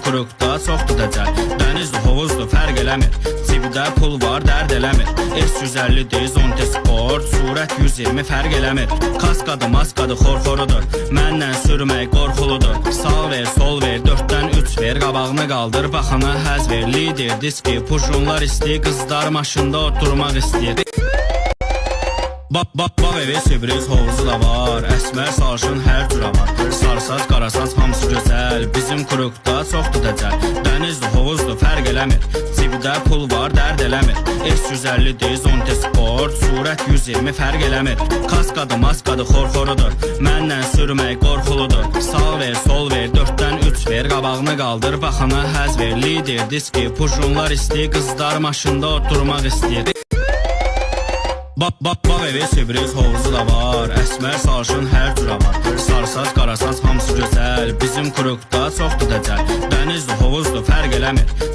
kurukda çoxdur dəcəl. Dənizdir, hovuzdur, fərq eləmir. Cibdə pul var, dərd eləmir. S150 Zonte Sport, surət 120 fərq eləmir. Kaskadı, maskadı, xorxorudur. Məndən sürmək qorxuludur. Sağ ver, sol ver, 4-dən 3 ver. Qabağını qaldır, baxana həz ver. Lider, diski, pujunlar istəyir. Qızlar maşında oturmaq istəyir. Bak evi sürpriz hovuzu da var. Əsmər sarışın hər cürə var. Sarsaç, qarasaç hamısı gözəl. Bizim kurukda çoxdur dəcəl. Dənizdir, hovuzdur, fərq eləmir. Cibdə pul var, dərd eləmir. S150 Zonte Sport, surət 120 fərq eləmir. Kaskadı, maskadı, xorxorudur. Məndən sürmək qorxuludur. Sağ ver, sol ver, 4-dən 3 ver. Qabağını qaldır, baxana həz ver. Lider, diski, pujunlar istəyir. Qızlar maşında oturmaq istəyir. Bak evi sürpriz hovuzu da var. Əsmər sarışın hər cürə var. Sarsaç, qarasaç hamısı gözəl. Bizim kurukda çoxdur dəcəl. Dənizdir, hovuzdur, fərq eləmir.